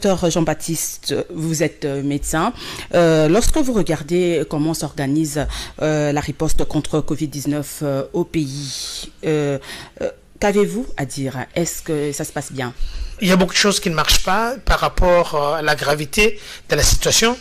docteur Jean-Baptiste, vous êtes médecin. Lorsque vous regardez comment s'organise la riposte contre Covid-19 au pays, qu'avez-vous à dire? Est-ce que ça se passe bien? Il y a beaucoup de choses qui ne marchent pas par rapport à la gravité de la situation.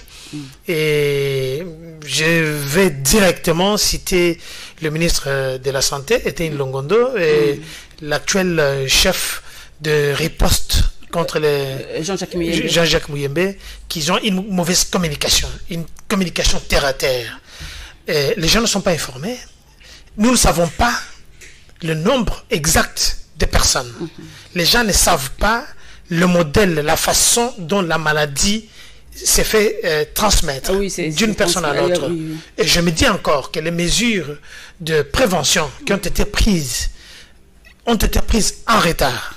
Et je vais directement citer le ministre de la Santé, Étienne Longondo, et l'actuel chef de riposte contre les Jean-Jacques Muyembe, qui ont une mauvaise communication, une communication terre à terre. Et les gens ne sont pas informés. Nous ne savons pas le nombre exact de personnes. Les gens ne savent pas le modèle, la façon dont la maladie s'est fait transmettre d'une personne à l'autre. Et je me dis encore que les mesures de prévention qui ont été prises en retard.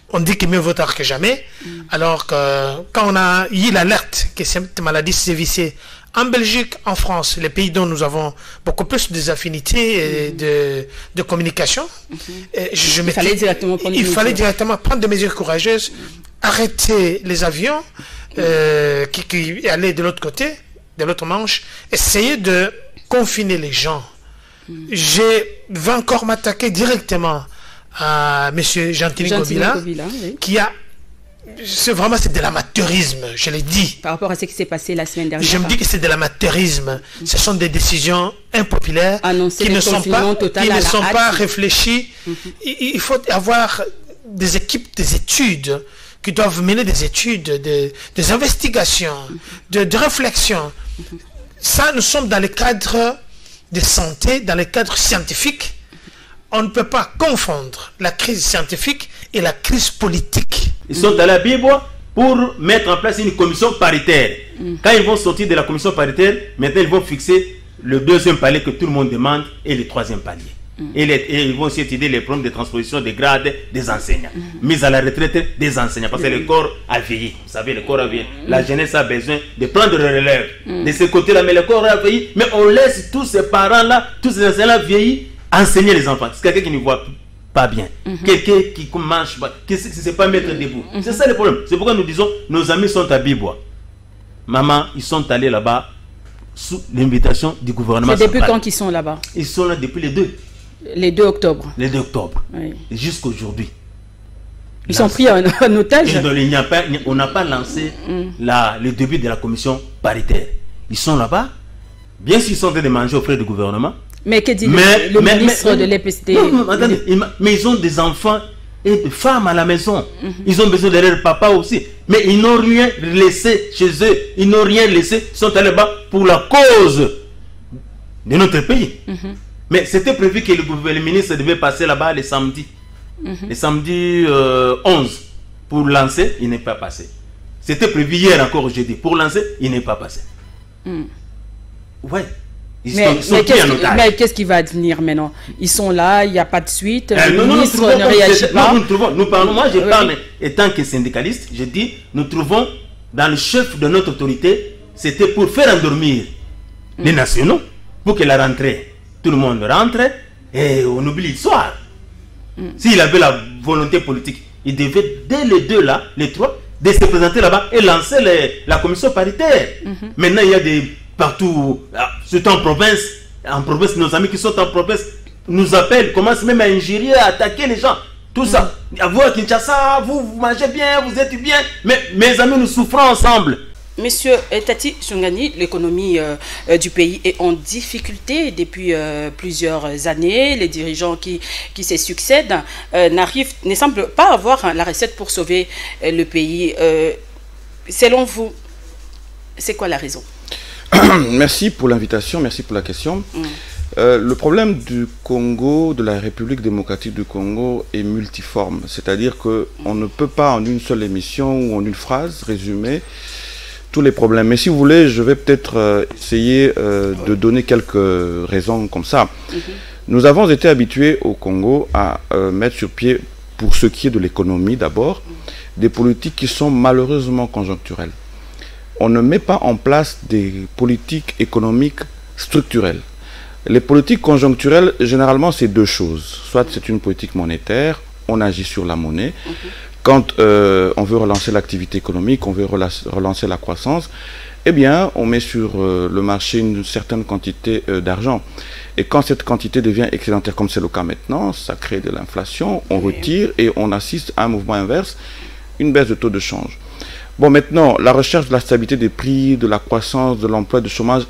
On dit que mieux vaut tard que jamais, alors que quand on a eu l'alerte que cette maladie sévissait en Belgique, en France, les pays dont nous avons beaucoup plus d'affinités et de communication, il fallait directement prendre des mesures courageuses, arrêter les avions qui allaient de l'autre côté, de l'autre manche, essayer de confiner les gens. Je vais encore m'attaquer directement à M. Gentili Gobila, qui a... C'est de l'amateurisme, je l'ai dit. Par rapport à ce qui s'est passé la semaine dernière. Je me dis que c'est de l'amateurisme. Ce sont des décisions impopulaires qui ne sont pas réfléchies. Il faut avoir des équipes, des études, qui doivent mener des études, des investigations, de réflexion. Ça, nous sommes dans le cadre de santé, dans le cadre scientifique. On ne peut pas confondre la crise scientifique et la crise politique. Ils sont allés à Bibois pour mettre en place une commission paritaire. Quand ils vont sortir de la commission paritaire, maintenant ils vont fixer le deuxième palier que tout le monde demande et le troisième palier. Et ils vont aussi étudier les problèmes de transposition des grades des enseignants. Mise à la retraite des enseignants. Parce que le corps a vieilli. Vous savez, le corps a vieilli. La jeunesse a besoin de prendre le relève. De ce côté-là, mais le corps a vieilli. Mais on laisse tous ces parents-là, tous ces enseignants-là vieillis, enseigner les enfants. C'est quelqu'un qui ne voit pas bien. Quelqu'un qui mange pas. Qui ne sait pas mettre debout. C'est ça le problème. C'est pourquoi nous disons, nos amis sont à Bibois. Maman, ils sont allés là-bas sous l'invitation du gouvernement. C'est depuis quand qu'ils sont là-bas? Ils sont là depuis les 2. Les 2 octobre. Les 2 octobre. Oui. Jusqu'aujourd'hui. Ils sont pris en otage. On n'a pas lancé le début de la commission paritaire. Ils sont là-bas. Bien sûr, ils sont en train de manger auprès du gouvernement. Mais que dit le ministre de l'EPST? Mais ils ont des enfants et des femmes à la maison. Ils ont besoin de leur papa aussi. Mais ils n'ont rien laissé chez eux. Ils n'ont rien laissé. Ils sont allés là-bas pour la cause de notre pays. Mais c'était prévu que le ministre devait passer là-bas le samedi. Le samedi 11. Pour lancer, il n'est pas passé. C'était prévu hier encore jeudi. Pour lancer, il n'est pas passé. Ouais. Mais qu'est-ce qui va advenir maintenant? Ils sont là, il n'y a pas de suite. Le ministre ne réagit pas. Moi, je parle étant que syndicaliste. Je dis, nous trouvons dans le chef de notre autorité, c'était pour faire endormir les nationaux, pour que la rentrée, tout le monde rentre et on oublie l'histoire. S'il avait la volonté politique, il devait, dès les 2 là, les 3, de se présenter là-bas et lancer la commission paritaire. Maintenant, il y a des partout, surtout en province, nos amis qui sont en province nous appellent, commencent même à injurier, à attaquer les gens. Tout ça. Vous à Kinshasa, vous mangez bien, vous êtes bien, mais mes amis, nous souffrons ensemble. Monsieur Tati Sungani, l'économie du pays est en difficulté depuis plusieurs années. Les dirigeants qui se succèdent ne semblent pas avoir la recette pour sauver le pays. Selon vous, c'est quoi la raison? Merci pour l'invitation, merci pour la question. Le problème du Congo, de la République démocratique du Congo, est multiforme. C'est-à-dire qu'on ne peut pas en une seule émission ou en une phrase résumer tous les problèmes. Mais si vous voulez, je vais peut-être essayer de donner quelques raisons comme ça. Nous avons été habitués au Congo à mettre sur pied, pour ce qui est de l'économie d'abord, des politiques qui sont malheureusement conjoncturelles. On ne met pas en place des politiques économiques structurelles. Les politiques conjoncturelles, généralement, c'est 2 choses. Soit c'est une politique monétaire, on agit sur la monnaie, Quand on veut relancer l'activité économique, on veut relancer la croissance, eh bien, on met sur le marché une certaine quantité d'argent. Et quand cette quantité devient excédentaire, comme c'est le cas maintenant, ça crée de l'inflation, on retire et on assiste à un mouvement inverse, une baisse de taux de change. Bon, maintenant, la recherche de la stabilité des prix, de la croissance, de l'emploi, du chômage,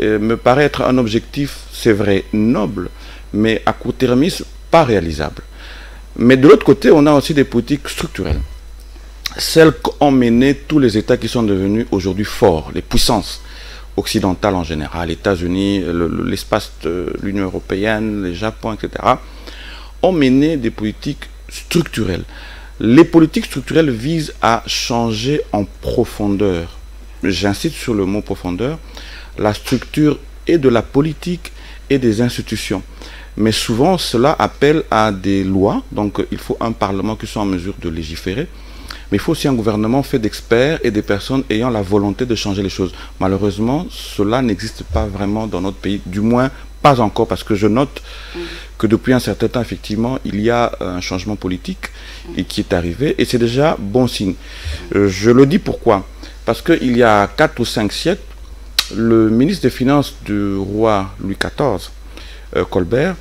me paraît être un objectif, c'est vrai, noble, mais à court-termisme, pas réalisable. Mais de l'autre côté, on a aussi des politiques structurelles. Celles qu'ont menées tous les États qui sont devenus aujourd'hui forts, les puissances occidentales en général, les États-Unis, l'espace de l'Union européenne, le Japon, etc., ont mené des politiques structurelles. Les politiques structurelles visent à changer en profondeur, j'insiste sur le mot profondeur, la structure et de la politique et des institutions. Mais souvent, cela appelle à des lois, donc il faut un Parlement qui soit en mesure de légiférer, mais il faut aussi un gouvernement fait d'experts et des personnes ayant la volonté de changer les choses. Malheureusement, cela n'existe pas vraiment dans notre pays, du moins pas encore, parce que je note que depuis un certain temps, effectivement, il y a un changement politique et qui est arrivé, et c'est déjà bon signe. Je le dis pourquoi? Parce qu'il y a 4 ou 5 siècles, le ministre des Finances du roi Louis XIV, Colbert,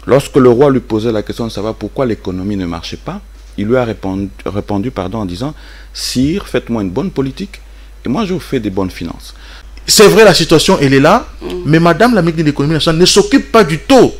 lorsque le roi lui posait la question de savoir pourquoi l'économie ne marchait pas, il lui a répondu en disant « Sire, faites-moi une bonne politique et moi je vous fais des bonnes finances. » C'est vrai, la situation, elle est là, mais Madame la ministre de l'économie nationale ne s'occupe pas du taux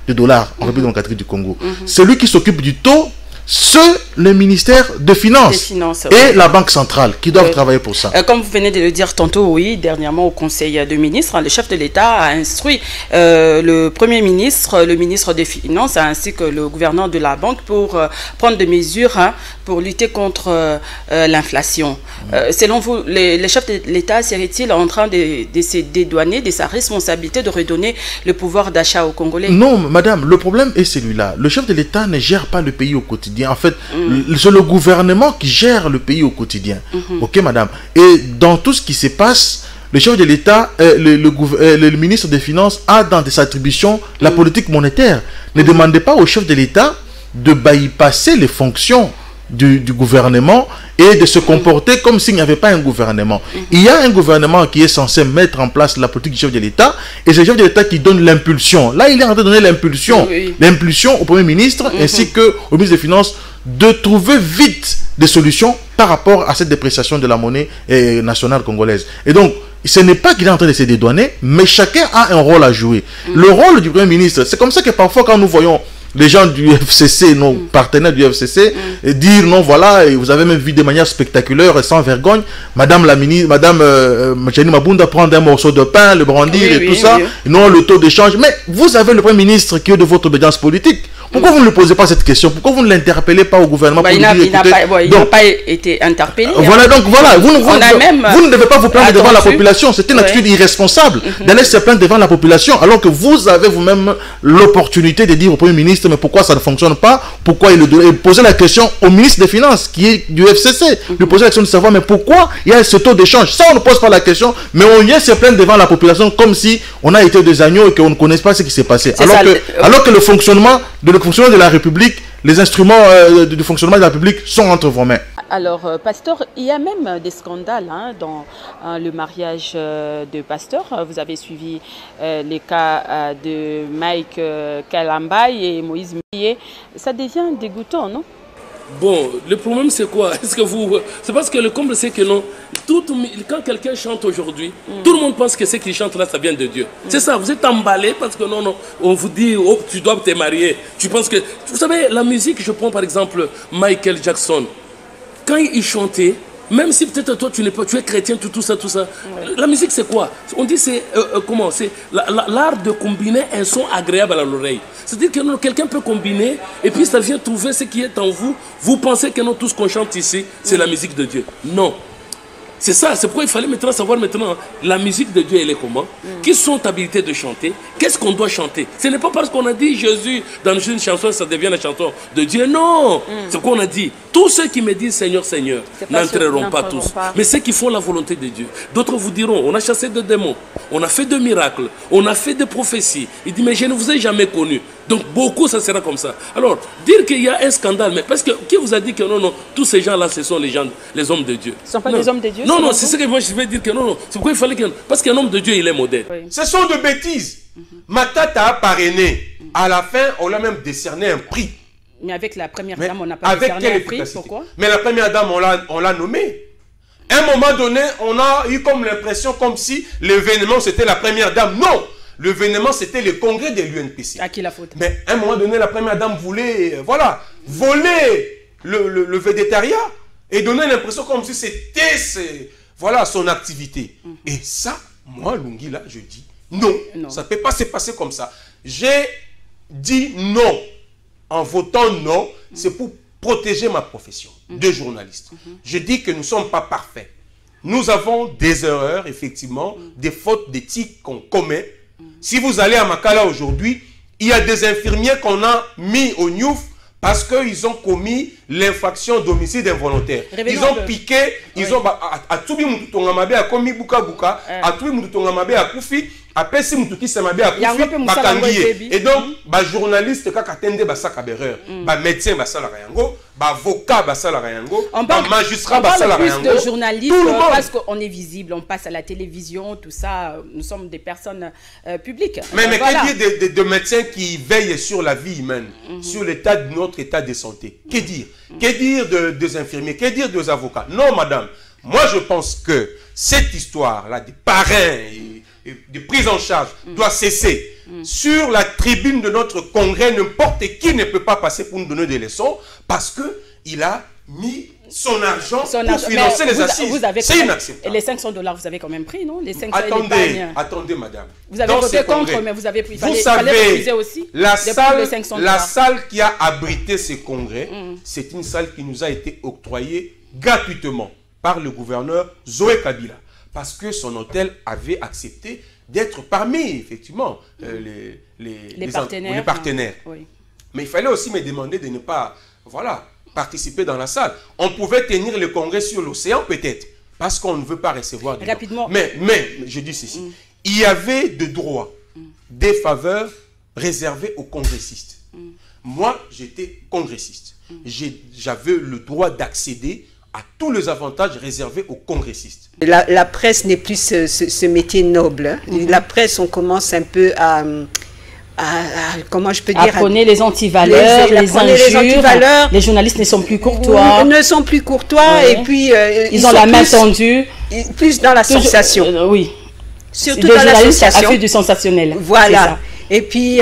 de dollars en République démocratique du Congo. Celui qui s'occupe du taux, c'est le ministère des Finances et la Banque centrale qui doivent travailler pour ça. Comme vous venez de le dire tantôt, oui, dernièrement au Conseil des ministres, le chef de l'État a instruit le Premier ministre, le ministre des Finances ainsi que le gouverneur de la Banque pour prendre des mesures pour lutter contre l'inflation. Selon vous, le chef de l'État serait-il en train de se dédouaner de sa responsabilité de redonner le pouvoir d'achat aux Congolais? Non, madame, le problème est celui-là. Le chef de l'État ne gère pas le pays au quotidien. En fait, c'est le gouvernement qui gère le pays au quotidien. Ok, madame. Et dans tout ce qui se passe, le chef de l'État, le ministre des Finances a dans ses attributions la politique monétaire. Ne demandez pas au chef de l'État de bypasser les fonctions du gouvernement et de se comporter comme s'il n'y avait pas un gouvernement. Il y a un gouvernement qui est censé mettre en place la politique du chef de l'État et c'est le chef de l'État qui donne l'impulsion. Là, il est en train de donner l'impulsion. L'impulsion au Premier ministre ainsi qu'au ministre des Finances de trouver vite des solutions par rapport à cette dépréciation de la monnaie nationale congolaise. Et donc, ce n'est pas qu'il est en train de se dédouaner, mais chacun a un rôle à jouer. Le rôle du Premier ministre, c'est comme ça que parfois quand nous voyons les gens du FCC, nos partenaires du FCC, dire non, voilà, et vous avez même vu de manière spectaculaire et sans vergogne, Madame la ministre, Madame Machani Mabunda prendre un morceau de pain, le brandir et tout ça, non, le taux d'échange. Mais vous avez le Premier ministre qui est de votre obédience politique. Pourquoi vous ne lui posez pas cette question? Pourquoi vous ne l'interpellez pas au gouvernement pour lui dire, il n'a pas été interpellé. Voilà, donc voilà, vous ne devez pas vous plaindre devant la population. C'est une attitude irresponsable d'aller se plaindre devant la population alors que vous avez vous-même l'opportunité de dire au Premier ministre mais pourquoi ça ne fonctionne pas, pourquoi il poser la question au ministre des Finances qui est du FCC, lui poser la question de savoir mais pourquoi il y a ce taux d'échange. Ça on ne pose pas la question, mais on vient se plaindre devant la population comme si on a été des agneaux et qu'on ne connaisse pas ce qui s'est passé. Alors que le fonctionnement de la République, les instruments du fonctionnement de la République sont entre vos mains. Alors, Pasteur, il y a même des scandales dans le mariage de Pasteur. Vous avez suivi les cas de Mike Kalambay et Moïse Millet. Ça devient dégoûtant, non? Bon, le problème c'est quoi? Est-ce que vous... C'est parce que le comble c'est que non. Quand quelqu'un chante aujourd'hui, tout le monde pense que ce qu'il chante là, ça vient de Dieu. C'est ça, vous êtes emballé parce que non, on vous dit, oh, tu dois te marier. Tu penses que... Vous savez, la musique, je prends par exemple Michael Jackson. Quand il chantait, même si peut-être toi tu es chrétien, tout ça. La musique c'est quoi? On dit c'est comment? C'est l'art de combiner un son agréable à l'oreille. C'est-à-dire que quelqu'un peut combiner et puis ça vient trouver ce qui est en vous. Vous pensez que non, tout ce qu'on chante ici, c'est la musique de Dieu. Non. C'est ça, c'est pourquoi il fallait maintenant savoir maintenant la musique de Dieu, elle est comment, qui sont habilités de chanter, qu'est-ce qu'on doit chanter. Ce n'est pas parce qu'on a dit Jésus dans une chanson, ça devient la chanson de Dieu. Non, c'est quoi on a dit. Tous ceux qui me disent Seigneur, Seigneur, n'entreront pas tous. Mais ceux qui font la volonté de Dieu. D'autres vous diront, on a chassé des démons, on a fait des miracles, on a fait des prophéties. Il dit, mais je ne vous ai jamais connu. Donc beaucoup, ça sera comme ça. Alors, dire qu'il y a un scandale, mais parce que qui vous a dit que non, non, tous ces gens-là, ce sont les gens, les hommes de Dieu. Ce ne sont pas des hommes de Dieu. Non, non, c'est ce que moi je vais dire que non, non. C'est pourquoi il fallait que... Parce qu'un homme de Dieu, il est modèle. Oui. Ce sont de bêtises. Matata a parrainé. À la fin, on l'a même décerné un prix. Mais avec la première Mais dame, on n'a pas avec décerné quelle un prix. efficacité? Pourquoi? Mais la première dame, on l'a nommée. À un moment donné, on a eu comme l'impression comme si l'événement c'était la première dame. Non! L'événement c'était le congrès de l'UNPC. À qui la faute? Mais à un moment donné, la première dame voulait, voilà, voler le végétariat et donner l'impression comme si c'était voilà, son activité. Et ça, moi, Lungi, là, je dis non. Ça ne peut pas se passer comme ça. J'ai dit non. En votant non, c'est pour protéger ma profession de journaliste. Je dis que nous ne sommes pas parfaits. Nous avons des erreurs, effectivement, des fautes d'éthique qu'on commet. Si vous allez à Makala aujourd'hui, il y a des infirmiers qu'on a mis au Niouf parce qu'ils ont commis l'infraction d'homicide involontaire. Ils ont piqué, ils ont... À Toubi Moutoutongamabé a commis Buka Buka, à Toubi Moutoutongamabé a Koufi, à Pessi Moutouki Samabé a Koufi, Bakangiye. Et donc, journaliste, quand attendez Basaka Berreur, médecin Basala Rayango, avocat Basala Rayango, magistrat Basala Rayango. On parle plus de journalistes parce qu'on est visible, on passe à la télévision, tout ça. Nous sommes des personnes publiques. Mais que dire de médecins qui veillent sur la vie humaine, sur l'état de notre état de santé? Que dire? Que dire des infirmiers? Que dire des avocats? Non, madame. Moi, je pense que cette histoire-là des parrains et de prise en charge doit cesser. Sur la tribune de notre congrès, n'importe qui ne peut pas passer pour nous donner des leçons parce qu'il a mis son argent pour financer les assises. C'est inacceptable. Et les $500, vous avez quand même pris, non? Les 500 Attendez, madame. Vous avez voté contre, mais vous avez pris. Vous savez, aussi la salle qui a abrité ces congrès, c'est une salle qui nous a été octroyée gratuitement par le gouverneur Zoé Kabila. Parce que son hôtel avait accepté d'être parmi, effectivement, les partenaires. Oui. Mais il fallait aussi me demander de ne pas, voilà, participer dans la salle. On pouvait tenir le congrès sur l'océan, peut-être, parce qu'on ne veut pas recevoir des rapidement. Mais, je dis ceci, il y avait des droits, des faveurs réservées aux congressistes. Moi, j'étais congressiste. J'avais le droit d'accéder à tous les avantages réservés aux congressistes. La presse n'est plus ce métier noble. La presse, on commence un peu à comment je peux dire, à prôner les antivaleurs, les injures. Les journalistes ne sont plus courtois. Ne sont plus courtois, et puis ils ont la main tendue. Plus dans la sensation. Oui. Surtout dans la sensation. A fait du sensationnel. Voilà. Et puis,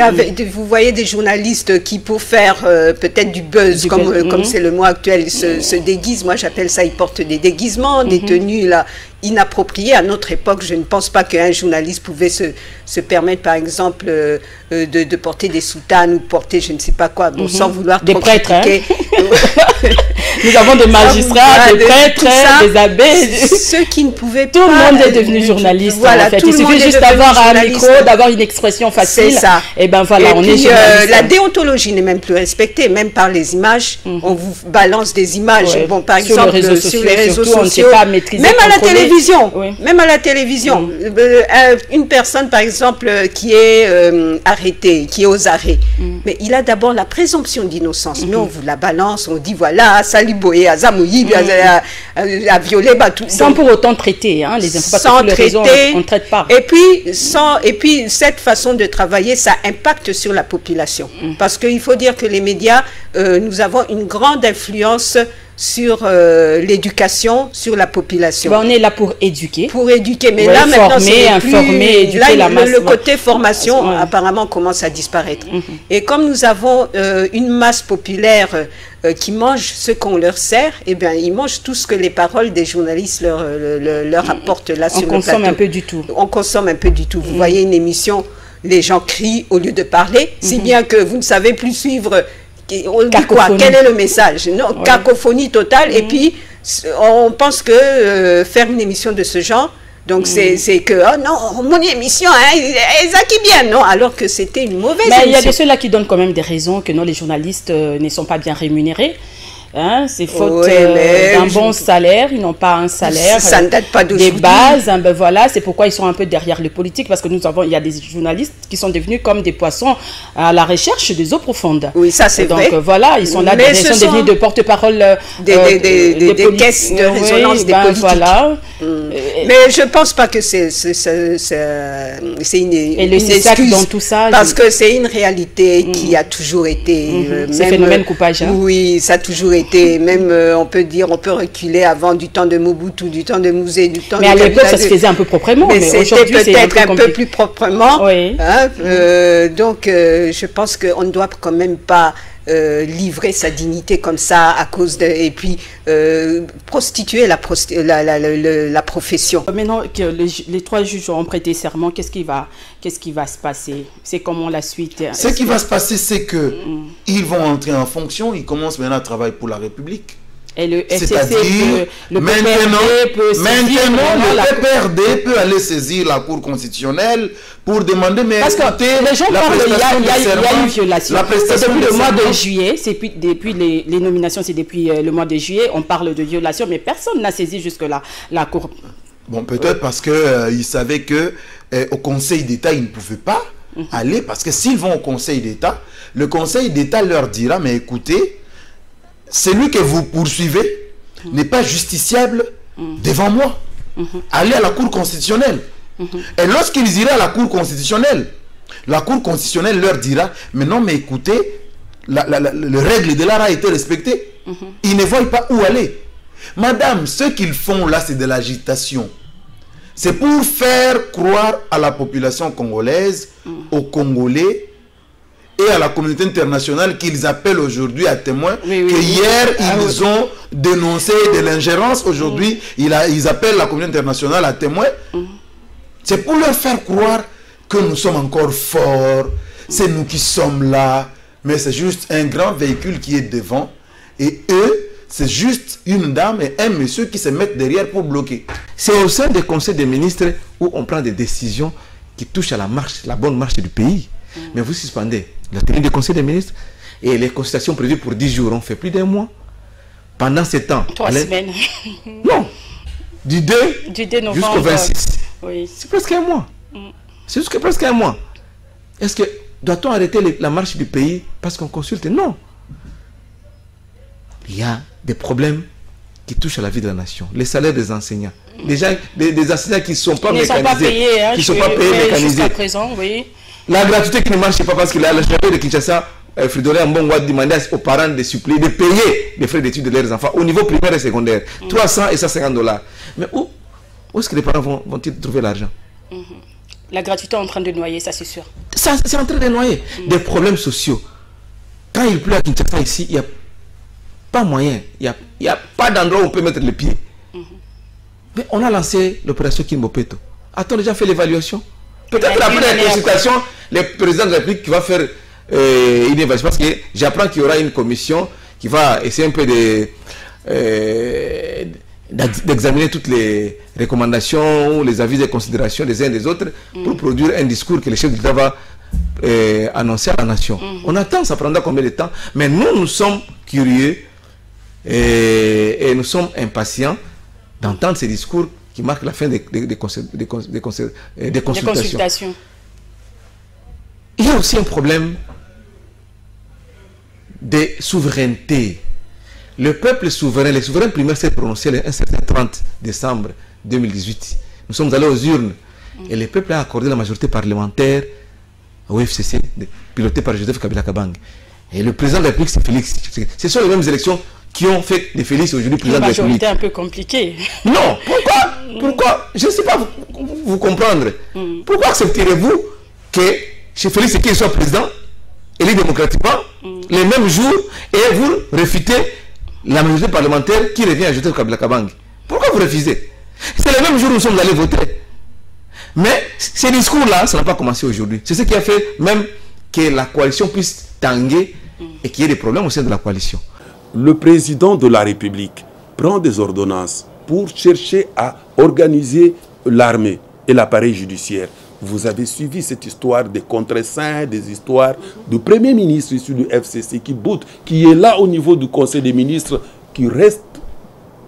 vous voyez des journalistes qui, pour faire peut-être du buzz, comme c'est le mot actuel, se déguisent. Moi, j'appelle ça, ils portent des déguisements, des tenues là, inappropriées. À notre époque, je ne pense pas qu'un journaliste pouvait se permettre, par exemple, de porter des soutanes ou porter je ne sais pas quoi, bon, sans vouloir des trop prêtres. critiquer. Nous avons des magistrats, des prêtres, des abbés. Ceux qui ne pouvaient pas... Tout le monde est devenu journaliste. Voilà, en fait. Il suffit juste d'avoir un micro, d'avoir une expression facile. C'est ça. Et ben voilà, on est journaliste. La déontologie n'est même plus respectée, même par les images. On vous balance des images. Ouais. Bon, par exemple, sur les réseaux sociaux, même à la télévision. Oui. Même à la télévision. Une personne, par exemple, qui est arrêtée, qui est aux arrêts, mais il a d'abord la présomption d'innocence. Mais on vous la balance, on dit voilà, Saliboé, Azamoui, a violé, tout. Sans pour autant traiter, hein, les infos, sans traiter, on ne traite pas. Et puis cette façon de travailler, ça impacte sur la population. Parce qu'il faut dire que les médias, nous avons une grande influence sur l'éducation, sur la population. On est là pour éduquer. Pour éduquer, mais là maintenant, informer, éduquer là, la masse. Le côté formation, apparemment, commence à disparaître. Et comme nous avons une masse populaire qui mange ce qu'on leur sert, eh bien, ils mangent tout ce que les paroles des journalistes leur apportent là sur le plateau. On consomme un peu du tout. On consomme un peu du tout. Vous voyez une émission, les gens crient au lieu de parler, si bien que vous ne savez plus suivre on dit quoi? Quel est le message? Non, cacophonie totale. Et puis, on pense que faire une émission de ce genre, donc c'est que, oh non, mon émission, hein, elle acquit bien, non? Alors que c'était une mauvaise émission. Mais il y a de ceux-là qui donnent quand même des raisons que non, les journalistes ne sont pas bien rémunérés. Hein, c'est faute d'un bon salaire, ils n'ont pas un salaire, ça ne date pas des bases, hein, ben voilà, c'est pourquoi ils sont un peu derrière les politiques, parce que il y a des journalistes qui sont devenus comme des poissons à la recherche des eaux profondes. Oui, ça c'est vrai. Donc voilà, ils sont là, ils sont devenus des porte-parole des caisses de résonance des politiques. Voilà. Mais je ne pense pas que c'est une excuse dans tout ça, parce que c'est une réalité qui a toujours été. C'est phénomène coupage. Hein. Oui, ça a toujours été. Même, on peut dire, on peut reculer avant du temps de Mobutu, du temps de Mouzé, du temps de... Mais à l'époque, ça se faisait un peu proprement. Mais c'était peut-être un peu plus proprement. Oui. Hein, donc, je pense qu'on ne doit quand même pas livrer sa dignité comme ça à cause de... Et puis, prostituer la profession. Maintenant que les 3 juges ont prêté serment, qu'est-ce qui va se passer? C'est comment la suite? Ce qui va se passer, c'est que ils vont entrer en fonction, ils commencent maintenant à travailler pour la République. Et le C'est-à-dire, maintenant, le PPRD peut aller saisir la Cour constitutionnelle pour demander, mais parce que les gens parlent, il y a une violation. C'est depuis le mois de juillet, depuis les nominations, c'est depuis le mois de juillet, on parle de violation, mais personne n'a saisi jusque-là la Cour. Bon, peut-être parce qu'ils savaient que au Conseil d'État, ils ne pouvaient pas aller, parce que s'ils vont au Conseil d'État, le Conseil d'État leur dira, mais écoutez, celui que vous poursuivez n'est pas justiciable devant moi. Allez à la Cour constitutionnelle. Et lorsqu'ils iraient à la Cour constitutionnelle leur dira, mais non, mais écoutez, le règle de l'art a été respectée. Ils ne voient pas où aller. Madame, ce qu'ils font là, c'est de l'agitation. C'est pour faire croire à la population congolaise, aux Congolais, et à la communauté internationale qu'ils appellent aujourd'hui à témoin, que hier ils ont dénoncé de l'ingérence, aujourd'hui ils appellent la communauté internationale à témoin. C'est pour leur faire croire que nous sommes encore forts, c'est nous qui sommes là, mais c'est juste un grand véhicule qui est devant, et eux, c'est juste une dame et un monsieur qui se mettent derrière pour bloquer. C'est au sein des conseils des ministres où on prend des décisions qui touchent à la bonne marche du pays. Mais vous suspendez la tenue des conseils des ministres et les consultations prévues pour 10 jours ont fait plus d'1 mois. Pendant ce temps... 3 semaines. Non. Du 2 novembre jusqu'au 26. Oui. C'est presque 1 mois. C'est jusqu'à presque 1 mois. Est-ce que doit-on arrêter la marche du pays parce qu'on consulte? Non. Il y a des problèmes qui touchent à la vie de la nation. Les salaires des enseignants. Des enseignants qui ne sont pas mécanisés. Qui ne sont pas payés mécanisés. Présent, oui. La gratuité qui ne marche pas parce que la génération de Kinshasa, Fridolin Mbongo a demandé aux parents de suppléer, de payer les frais d'études de leurs enfants au niveau primaire et secondaire. 300 et 150 $. Mais où est-ce que les parents vont-ils trouver l'argent? La gratuité est en train de noyer, ça c'est sûr. Ça, c'est en train de noyer. Des problèmes sociaux. Quand il pleut à Kinshasa ici, il n'y a pas moyen. Il n'y a pas d'endroit où on peut mettre les pieds. Mais on a lancé l'opération Kimbopeto. A-t-on déjà fait l'évaluation? Peut-être après la consultation, le président de la République qui va faire une évaluation. Parce que j'apprends qu'il y aura une commission qui va essayer un peu d'examiner toutes les recommandations, les avis et considérations des uns et des autres pour produire un discours que le chef d'État va annoncer à la nation. On attend, ça prendra combien de temps? Mais nous sommes curieux et nous sommes impatients d'entendre ces discours qui marquent la fin des consultations. Il y a aussi un problème de souveraineté. Le peuple souverain, les souverains primaires s'est prononcé un certain 30 décembre 2018. Nous sommes allés aux urnes et le peuple a accordé la majorité parlementaire au FCC, piloté par Joseph Kabila Kabang. Et le président de la République, c'est Félix. Ce sont les mêmes élections qui ont fait de Félix aujourd'hui président de la République. Une majorité un peu compliquée. Non, pourquoi? Je ne sais pas vous comprendre. Pourquoi accepterez-vous que chez Félix qu'il soit président, élu démocratiquement, les mêmes jours, et vous refutez la majorité parlementaire qui revient à Joseph Kabila Kabang? Pourquoi vous refusez? C'est le même jour où nous sommes allés voter. Mais ces discours-là, ça n'a pas commencé aujourd'hui. C'est ce qui a fait même que la coalition puisse tanguer et qu'il y ait des problèmes au sein de la coalition. Le président de la République prend des ordonnances pour chercher à organiser l'armée et l'appareil judiciaire. Vous avez suivi cette histoire des contre-saints, des histoires du Premier ministre issu du FCC qui boute, qui est là au niveau du Conseil des ministres, qui reste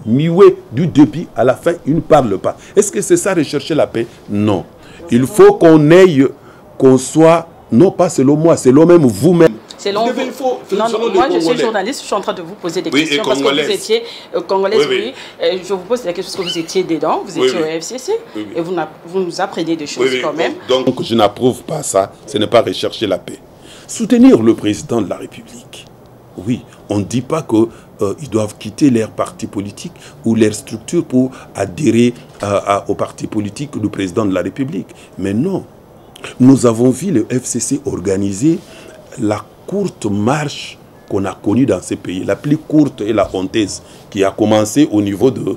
muet du début à la fin, il ne parle pas. Est-ce que c'est ça rechercher la paix? Non. Il faut qu'on soit, non pas selon moi, selon même vous-même. Selon vous. Non, moi je suis journaliste, je suis en train de vous poser des questions parce que vous étiez congolaise, oui. Je vous pose la question parce que vous étiez dedans, vous étiez au FCC et vous nous apprenez des choses quand même. Donc je n'approuve pas ça, ce n'est pas rechercher la paix. Soutenir le président de la République. Oui, on ne dit pas qu'ils doivent quitter leur parti politique ou leur structure pour adhérer au parti politique du président de la République. Mais non, nous avons vu le FCC organiser la courte marche qu'on a connue dans ces pays, la plus courte et la honteuse, qui a commencé au niveau de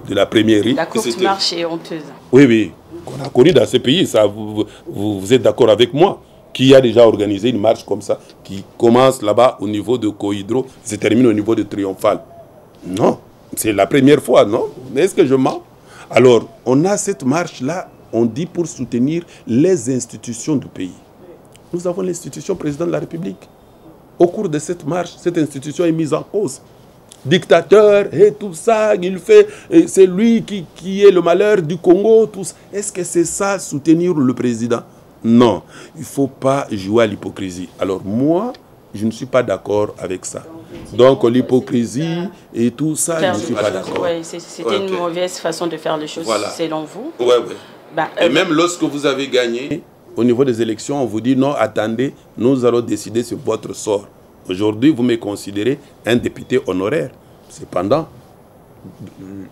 la première rue. La courte marche est honteuse. Oui, qu'on a connue dans ces pays, ça, vous êtes d'accord avec moi? Qui a déjà organisé une marche comme ça, qui commence là-bas au niveau de Cohydro, se termine au niveau de Triomphal. Non, c'est la première fois, non? Est-ce que je mens? Alors, on a cette marche-là, on dit pour soutenir les institutions du pays. Nous avons l'institution président de la République. Au cours de cette marche, cette institution est mise en cause. Dictateur et tout ça, c'est lui qui est le malheur du Congo, tout ça. Est-ce que c'est ça, soutenir le président? Non, il ne faut pas jouer à l'hypocrisie. Alors moi, je ne suis pas d'accord avec ça. Donc l'hypocrisie et tout ça, je ne suis pas d'accord. Oui, c'était une mauvaise façon de faire les choses, selon vous. Oui. Et même lorsque vous avez gagné, au niveau des élections, on vous dit non, attendez, nous allons décider sur votre sort. Aujourd'hui, vous me considérez un député honoraire. Cependant,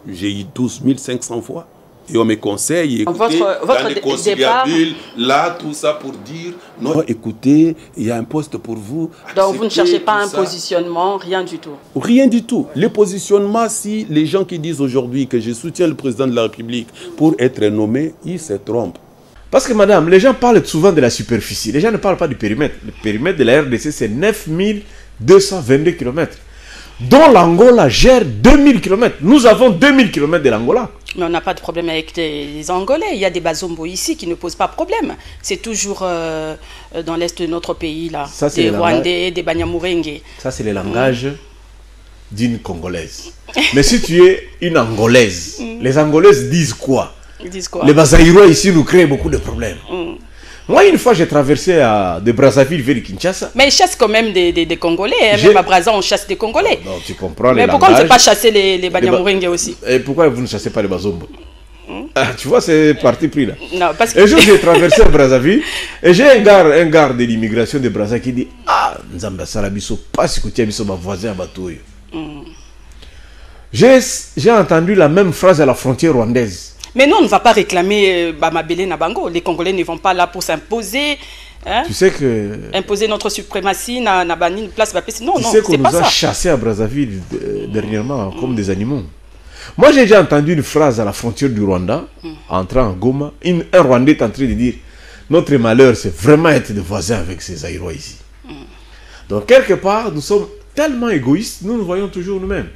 j'ai eu 12 500 voix. Et on me conseille, écoutez, dans les conciliabules, là, tout ça pour dire, non, écoutez, il y a un poste pour vous. Donc vous ne cherchez pas un positionnement, rien du tout? Rien du tout. Le positionnement, si les gens qui disent aujourd'hui que je soutiens le président de la République pour être nommé, ils se trompent. Parce que madame, les gens parlent souvent de la superficie, les gens ne parlent pas du périmètre. Le périmètre de la RDC, c'est 9222 km. Dont l'Angola gère 2000 km. Nous avons 2000 km de l'Angola. Mais on n'a pas de problème avec les Angolais. Il y a des Bazombo ici qui ne posent pas de problème. C'est toujours dans l'est de notre pays, là. Ça, des Rwandais, des Banyamulenge. Ça, c'est le langage d'une Congolaise. Mais si tu es une Angolaise, les Angolaises disent quoi? Ils disent quoi? Les Bazaïrois ici nous créent beaucoup de problèmes. Moi, une fois, j'ai traversé de Brazzaville vers Kinshasa. Mais ils chassent quand même des Congolais. Hein. Même à Brazza, on chasse des Congolais. Non, tu comprends. Mais pourquoi on ne sait pas chasser les Banyamulenge aussi? Et pourquoi vous ne chassez pas les Bazombo? Tu vois, c'est parti pris là. Non, parce que... Un jour, j'ai traversé Brazzaville et j'ai un gars de l'immigration de Brazza qui dit: ah, Nzamba Salabiso, pas si tu as mis ma voisin à Batoyo. J'ai entendu la même phrase à la frontière rwandaise. Mais nous, on ne va pas réclamer Bamabélé Nabango. Les Congolais ne vont pas là pour s'imposer. Hein? Tu sais que... Imposer notre suprématie, Nabani, place Bapé. Non, tu sais qu'on nous a chassés à Brazzaville dernièrement comme des animaux. Moi, j'ai déjà entendu une phrase à la frontière du Rwanda, entrant en Goma. Un Rwandais est en train de dire: notre malheur, c'est vraiment être des voisins avec ces Aïrois ici. Donc, quelque part, nous sommes tellement égoïstes, nous nous voyons toujours nous-mêmes.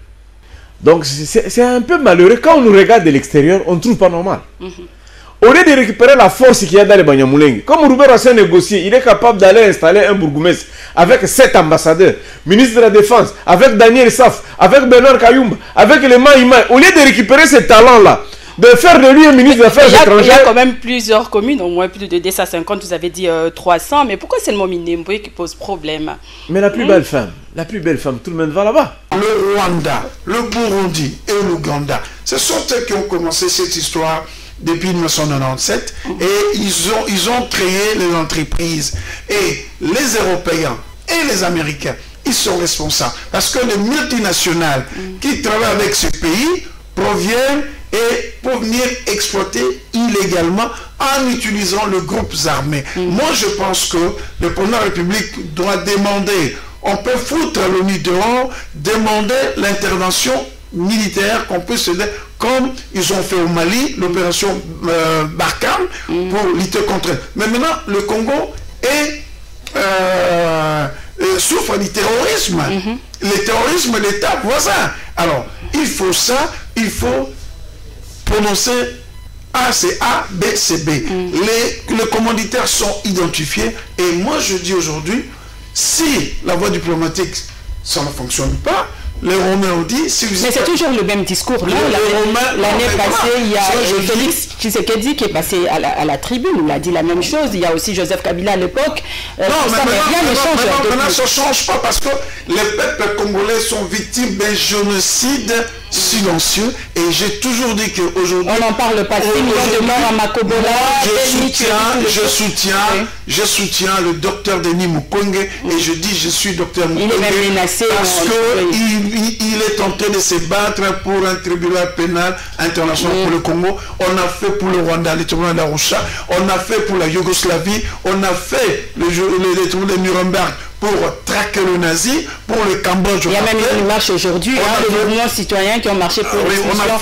Donc c'est un peu malheureux. Quand on nous regarde de l'extérieur, on ne trouve pas normal. Au lieu de récupérer la force qu'il y a dans les Banyamulenge, comme Roubert a négocié, il est capable d'aller installer un bourgmestre avec 7 ambassadeurs, ministre de la Défense, avec Daniel Saf, avec Bernard Kayumba, avec les Maïma. Au lieu de récupérer ces talents-là, de faire de lui un ministre des Affaires étrangères. Il y a quand même plusieurs communes, au moins plus de 250, vous avez dit 300, mais pourquoi c'est le Mominembwe qui pose problème? Mais la plus belle femme, tout le monde va là-bas. Le Rwanda, le Burundi et l'Ouganda, ce sont eux qui ont commencé cette histoire depuis 1997 et ils ont créé les entreprises. Et les Européens et les Américains, ils sont responsables. Parce que les multinationales qui travaillent avec ce pays proviennent et pour venir exploiter illégalement en utilisant les groupes armés. Moi, je pense que le président de la République doit demander, on peut foutre l'ONU dehors, demander l'intervention militaire qu'on peut se dire, comme ils ont fait au Mali, l'opération Barkhane, pour lutter contre eux. Mais maintenant, le Congo est souffre du terrorisme. Le terrorisme, l'État voisin. Alors, il faut ça, il faut prononcer A, c'est A, B, c'est B. Les commanditaires sont identifiés. Et moi, je dis aujourd'hui, si la voie diplomatique, ça ne fonctionne pas, les Romains ont dit... Si vous mais c'est toujours le même discours. L'année passée, il y a Félix Tshisekedi qui est passé à la tribune, il a dit la même chose. Il y a aussi Joseph Kabila à l'époque. Non, mais maintenant, ça ne change pas parce que les peuples congolais sont victimes d'un génocide silencieux. Et j'ai toujours dit qu'aujourd'hui... On n'en parle pas. 6 millions de morts à Makobola. Je soutiens le docteur Denis Mukwege et je dis je suis docteur Mukwege. Il est même menacé. Parce qu'il est en train de se battre pour un tribunal pénal international pour le Congo. On a fait pour le Rwanda, le tribunal d'Arusha. On a fait pour la Yougoslavie. On a fait le tribunal de Nuremberg pour traquer le nazi, pour le Cambodge. Il y a même une marche aujourd'hui, les mouvements citoyens qui ont marché pour oui, on a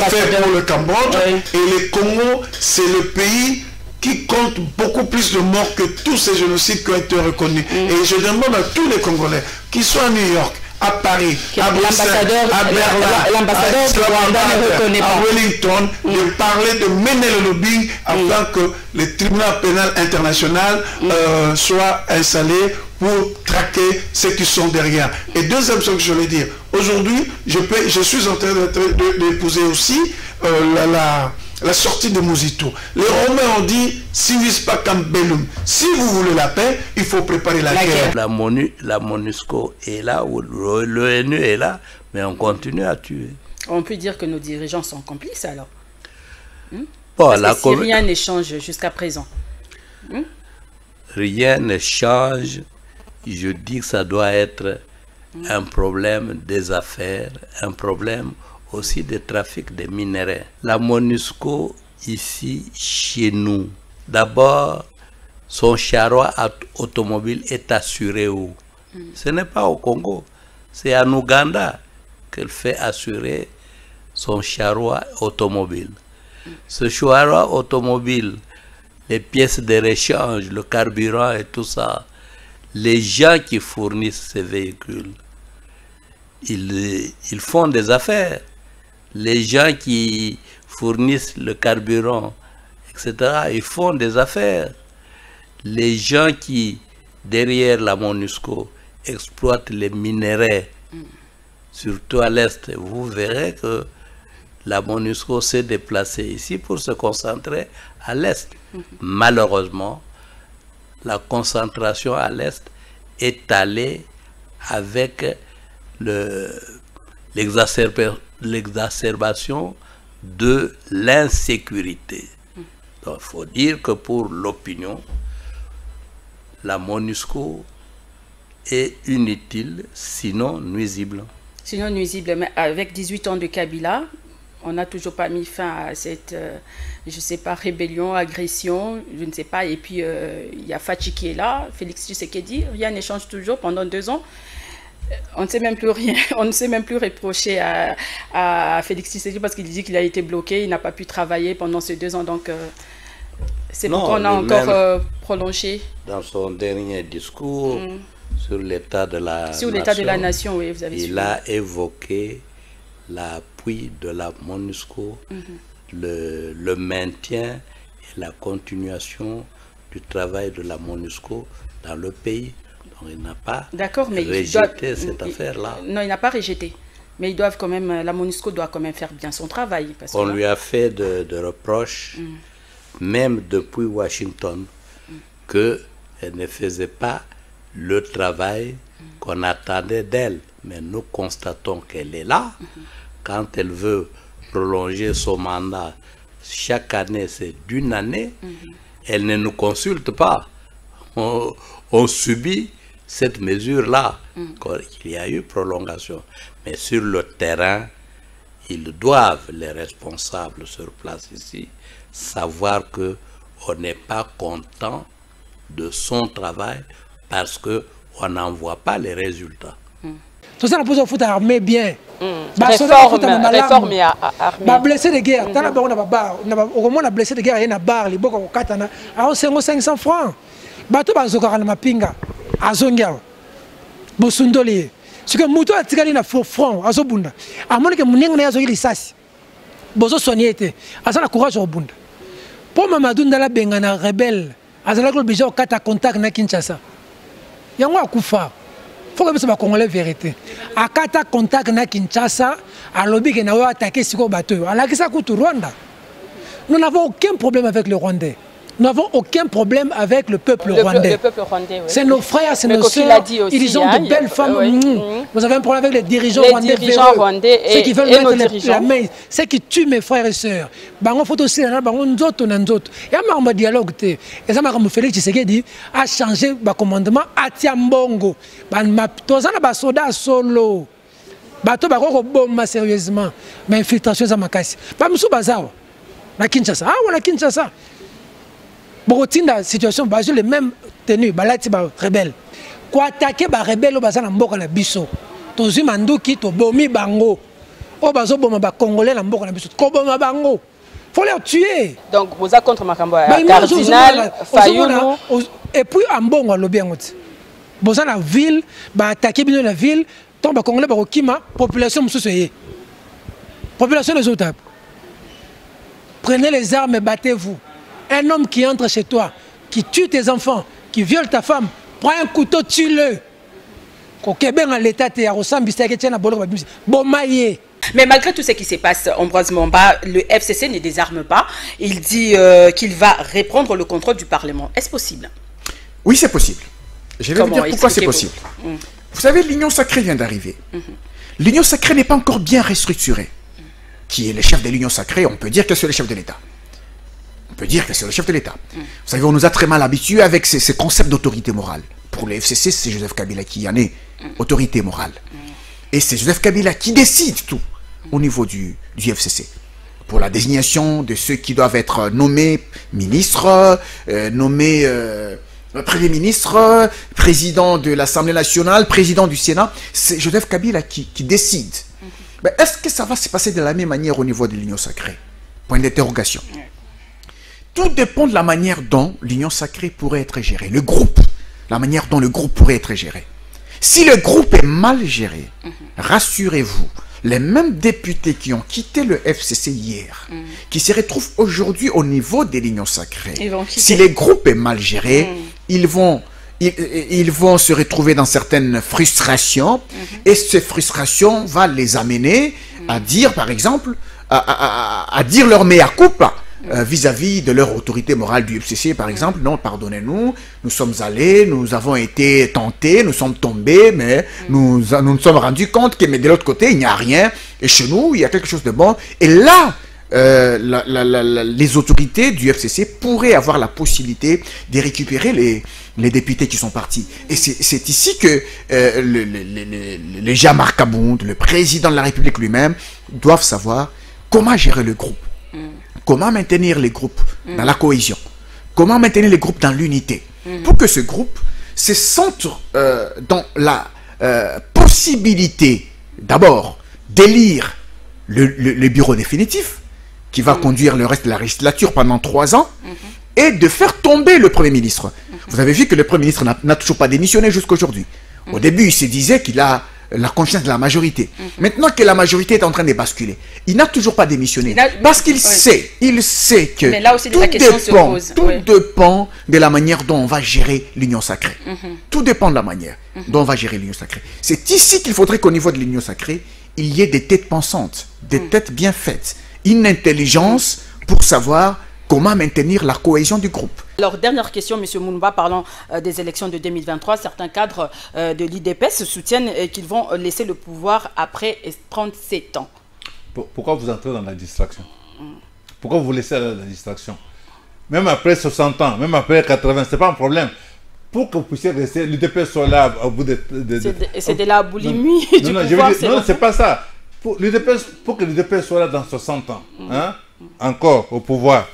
fait pour le Cambodge. Et le Congo, c'est le pays qui compte beaucoup plus de morts que tous ces génocides qui ont été reconnus. Et je demande à tous les Congolais, qu'ils soient à New York, à Paris, à Bruxelles, à Berlin, à Wellington, de parler, de mener le lobbying afin que le tribunal pénal international soit installé pour traquer ceux qui sont derrière. Et deuxième chose que je voulais dire, aujourd'hui, je suis en train d'épouser aussi la sortie de Muzito. Les Romains ont dit, civis pacem bellum. Si vous voulez la paix, il faut préparer la guerre. La MONUSCO est là, l'ONU est là, mais on continue à tuer. On peut dire que nos dirigeants sont complices alors. Bon, parce que si rien ne change jusqu'à présent. Rien ne change. Je dis que ça doit être un problème des affaires, un problème aussi de trafic des minéraux. La MONUSCO, ici, chez nous, d'abord, son charroi automobile est assuré où? Ce n'est pas au Congo, c'est en Ouganda qu'elle fait assurer son charroi automobile. Ce charroi automobile, les pièces de rechange, le carburant et tout ça, les gens qui fournissent ces véhicules, ils font des affaires. Les gens qui fournissent le carburant, etc., ils font des affaires. Les gens qui, derrière la MONUSCO, exploitent les minéraux, surtout à l'Est, vous verrez que la MONUSCO s'est déplacée ici pour se concentrer à l'Est. Malheureusement, la concentration à l'Est est allée avec l'exacerbation de l'insécurité. Donc, il faut dire que pour l'opinion, la MONUSCO est inutile, sinon nuisible. Sinon nuisible, mais avec 18 ans de Kabila, on n'a toujours pas mis fin à cette, je ne sais pas, rébellion, agression, je ne sais pas. Et puis, il y a Fachi qui est là, Félix Tshisekedi, rien ne change toujours pendant 2 ans. On ne sait même plus rien, on ne sait même plus reprocher à Félix Tshisekedi parce qu'il dit qu'il a été bloqué, il n'a pas pu travailler pendant ces 2 ans. Donc, c'est pourquoi on a encore prolongé. Dans son dernier discours sur l'état de la nation, oui, vous avez il a évoqué l'appui de la MONUSCO, le maintien et la continuation du travail de la MONUSCO dans le pays. Donc il n'a pas rejeté cette affaire-là. Non, il n'a pas rejeté. Mais ils doivent quand même, la MONUSCO doit quand même faire bien son travail. Parce on lui a fait de reproches, même depuis Washington, qu'elle ne faisait pas le travail qu'on attendait d'elle. Mais nous constatons qu'elle est là. Quand elle veut prolonger son mandat, chaque année, c'est d'1 année, elle ne nous consulte pas. On subit cette mesure-là, qu'il y a eu prolongation. Mais sur le terrain, ils doivent, les responsables sur place ici, savoir qu'on n'est pas content de son travail parce qu'on n'en voit pas les résultats. Tout ça, on peut armer bien. Réforme et armée. Blessé de guerre, on a blessé de guerre, il y a une barre, il y a 500 francs. bato bazokaka na mapinga azongia bosundoli ce que muto atikali na front azobunda amoni ke munenga na yazo lisasi bozo soigner azana courage obunda po Mamadou Ndala benga na rebelle azala ko bija okata contact na Kinshasa yango akufa faut que ça va congolais vérité akata contact na Kinshasa alobi ke na wa attaquer siko bato alakisa kutu Rwanda. Nous n'avons aucun problème avec le Rwandais. Nous n'avons aucun problème avec le peuple rwandais. Le peuple rwandais, oui. C'est nos frères, c'est nos sœurs. Ils ont de belles femmes. Vous avez un problème avec les dirigeants rwandais. Les dirigeants rwandais et ceux qui veulent mettre la main. Ceux qui tuent mes frères et sœurs. Il faut aussi il y a un dialogue. Et ça m'a Félix Tshisekedi a changé le commandement à Tiambongo. Tous les soldats solo. Bato bako bomba sérieusement. Mais infiltration ça m'a cassé. Pas monsieur bazar. Na Kinshasa. Ah on a Kinshasa. Bokotinda situation basé les mêmes tenues balati ba rebelle ko attaquer ba rebelle baza na mboka na biso tozi manduki to bomi bango o bazo boma ba congolais na mboka na biso ko boma bango faut les tuer donc vous êtes contre Makambo cardinal Fayulu et puis en bongo lobi ngoti boza na ville ba attaquer bino na ville ton ba congolais ba kokima population mususu ye population les autres prenez les armes et battez-vous. Un homme qui entre chez toi, qui tue tes enfants, qui viole ta femme, prends un couteau, tue-le. Mais malgré tout ce qui se passe, Ambroise Mamba, le FCC ne désarme pas. Il dit qu'il va reprendre le contrôle du Parlement. Est-ce possible? Oui, c'est possible. Je vais vous dire pourquoi c'est possible. Vous savez, l'Union sacrée vient d'arriver. L'Union sacrée n'est pas encore bien restructurée. Qui est le chef de l'Union sacrée? On peut dire que c'est le chef de l'État. On peut dire que c'est le chef de l'État. Vous savez, on nous a très mal habitués avec ces concepts d'autorité morale. Pour le FCC, c'est Joseph Kabila qui en est autorité morale. Et c'est Joseph Kabila qui décide tout au niveau du FCC. Pour la désignation de ceux qui doivent être nommés ministres, nommés Premier ministre, président de l'Assemblée nationale, président du Sénat. C'est Joseph Kabila qui décide. Mais est-ce que ça va se passer de la même manière au niveau de l'Union sacrée? Point d'interrogation. Tout dépend de la manière dont l'Union sacrée pourrait être gérée. Le groupe, la manière dont le groupe pourrait être géré. Si le groupe est mal géré, rassurez-vous, les mêmes députés qui ont quitté le FCC hier, qui se retrouvent aujourd'hui au niveau de l'Union sacrée, si le groupe est mal géré, ils vont se retrouver dans certaines frustrations, et ces frustrations vont les amener à dire, par exemple, à dire leur mea culpa vis-à-vis de leur autorité morale du FCC, par exemple. Non, pardonnez-nous, nous sommes allés, nous avons été tentés, nous sommes tombés, mais nous nous sommes rendus compte que mais de l'autre côté, il n'y a rien, et chez nous, il y a quelque chose de bon. Et là, les autorités du FCC pourraient avoir la possibilité de récupérer les députés qui sont partis. Et c'est ici que les Jean-Marc Kabound, le président de la République lui-même, doivent savoir comment gérer le groupe. Comment maintenir les groupes dans la cohésion. Comment maintenir les groupes dans l'unité. Pour que ce groupe se sente dans la possibilité, d'abord, d'élire le bureau définitif, qui va conduire le reste de la législature pendant 3 ans, et de faire tomber le Premier ministre. Vous avez vu que le Premier ministre n'a toujours pas démissionné jusqu'à aujourd'hui. Au début, il se disait qu'il a la confiance de la majorité. Maintenant que la majorité est en train de basculer, il n'a toujours pas démissionné. Parce qu'il sait, que mais là aussi, tout dépend de la manière dont on va gérer l'Union sacrée. Tout dépend de la manière dont on va gérer l'Union sacrée. C'est ici qu'il faudrait qu'au niveau de l'Union sacrée, il y ait des têtes pensantes, des têtes bien faites, une intelligence pour savoir comment maintenir la cohésion du groupe. Alors, dernière question, M. Mounouba, parlant des élections de 2023, certains cadres de l'IDPS soutiennent qu'ils vont laisser le pouvoir après 37 ans. Pourquoi vous entrez dans la distraction? Pourquoi vous laissez la distraction? Même après 60 ans, même après 80, ce n'est pas un problème. Pour que vous puissiez rester, l'IDPS soit là au bout de... C'est de la boulimie du pouvoir. Non, c'est pas ça. Pour que l'IDPS soit là dans 60 ans, encore au pouvoir,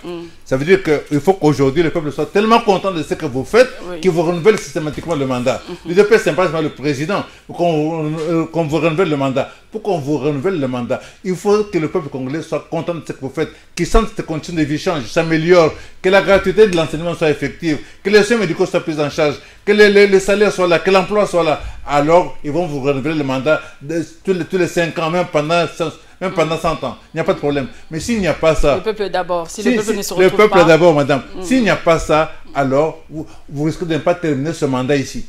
ça veut dire qu'il faut qu'aujourd'hui le peuple soit tellement content de ce que vous faites qu'il vous renouvelle systématiquement le mandat. L'UDP, c'est pas le président qu'on vous renouvelle le mandat. Pour qu'on vous renouvelle le mandat, il faut que le peuple congolais soit content de ce que vous faites, qu'il sente que les conditions de vie changent, s'améliorent, que la gratuité de l'enseignement soit effective, que les soins médicaux soient pris en charge, que les salaires soient là, que l'emploi soit là. Alors, ils vont vous renouveler le mandat tous les 5 ans, même pendant 100 ans. Il n'y a pas de problème. Mais s'il n'y a pas ça... Le peuple d'abord. Si le peuple ne se retrouve pas... Le peuple pas... d'abord, madame. S'il n'y a pas ça, alors vous risquez de ne pas terminer ce mandat ici.